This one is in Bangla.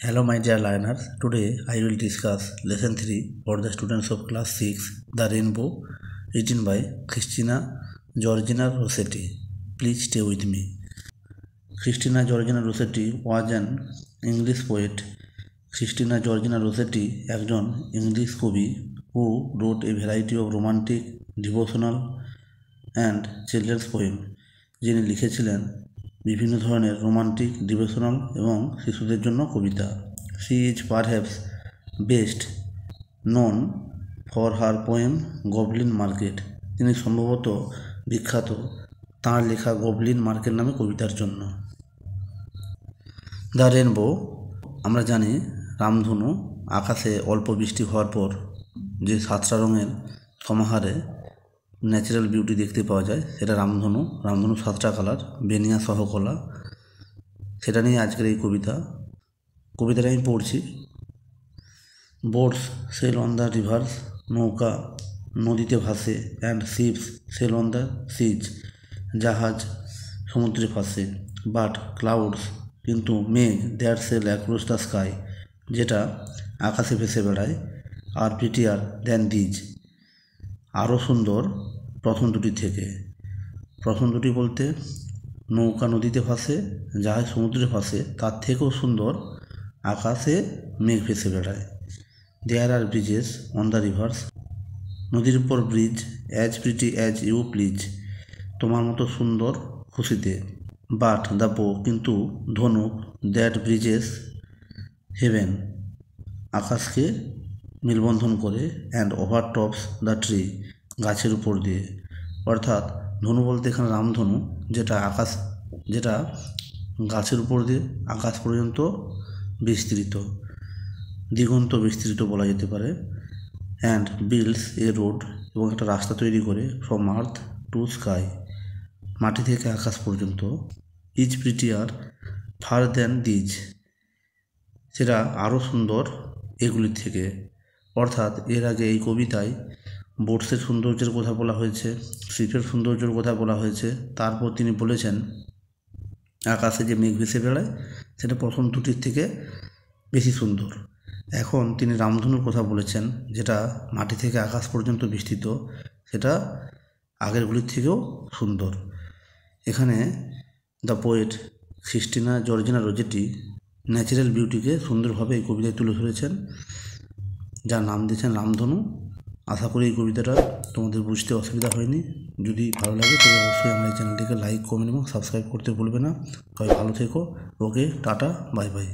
Hello my dear learners, today I will discuss lesson 3 for the students of class 6, The Rainbow, written by Christina Georgina Rossetti. Please stay with me. Christina Georgina Rossetti was an English poet. Christina Georgina Rossetti একজন ইংলিশ কবি who wrote a variety of romantic, devotional and children's poem. যিনি লিখেছিলেন বিভিন্ন ধরনের রোমান্টিক, ডিভোশনাল এবং শিশুদের জন্য কবিতা। She is perhaps best known for her poem Goblin market. তিনি সম্ভবত বিখ্যাত তাঁর লেখা গবলিন মার্কেট নামে কবিতার জন্য। দ্য রেনবো, আমরা জানি রামধনু আকাশে অল্প বৃষ্টি হওয়ার পর যে 7টা রঙের সমাহারে ন্যাচারাল বিউটি দেখতে পাওয়া যায়, সেটা রামধনু। 7টা কালার, বেনিয়া সহ কলা, সেটা নিয়ে আজকের এই কবিতাটা আমি পড়ছি। Boats sail on the rivers, নৌকা নদীতে ভাসে, and ships sail on the seas, জাহাজ সমুদ্রে ভাসে। বাট ক্লাউডস, কিন্তু মেঘ, that sail across the sky, যেটা আকাশে ভেসে বেড়ায়। আর প্রিটিয়ার দ্যান দিজ, আরও সুন্দর প্রথম দুটি থেকে। প্রথম দুটি বলতে নৌকা নদীতে ভাসে, জাহাজ সমুদ্রে ভাসে, তার থেকেও সুন্দর আকাশে মেঘ ভেসে বেড়ায়। There are bridges on the rivers, নদীর উপর bridge, as pretty as you please, তোমার মতো সুন্দর খুশিতে। বাট দ্য বো, কিন্তু ধনুক, দ্যাট ব্রিজেস হেভেন, আকাশকে মেলবন্ধন করে, and over tops the tree, গাছের উপর দিয়ে। অর্থাৎ ধনু বলতে এখানে রামধনু, যেটা গাছের উপর দিয়ে আকাশ পর্যন্ত বিস্তৃত, দিগন্ত বিস্তৃত বলা যেতে পারে। অ্যান্ড বিল্ডস এ রোড, এবং একটা রাস্তা তৈরি করে, ফ্রম আর্থ টু স্কাই, মাটি থেকে আকাশ পর্যন্ত। Is prettier far than these, সেটা আরও সুন্দর এগুলির থেকে। অর্থাৎ এর আগে এই কবিতায় বোটসের সৌন্দর্যের কথা বলা হয়েছে, শিপের সৌন্দর্যের কথা বলা হয়েছে। তারপর তিনি বলেছেন আকাশে যে মেঘ ভেসে বেড়ায়, সেটা প্রথম দুটির থেকে বেশি সুন্দর। এখন তিনি রামধনুর কথা বলেছেন, যেটা মাটি থেকে আকাশ পর্যন্ত বিস্তৃত, সেটা আগেরগুলির থেকেও সুন্দর। এখানে the poet Christina Georgina Rossetti natural বিউটিকে সুন্দরভাবে এই কবিতায় তুলে ধরেছেন, যার নাম দিয়েছেন রামধনু। আশা করি এই কবিতাটা তোমাদের বুঝতে অসুবিধা হয়নি। যদি ভালো লাগে তবে অবশ্যই আমার এই চ্যানেলটিকে লাইক, কমেন্ট এবং সাবস্ক্রাইব করতে ভুলবে না। সবাই ভালো থেকো। ওকে, টাটা, বাই বাই।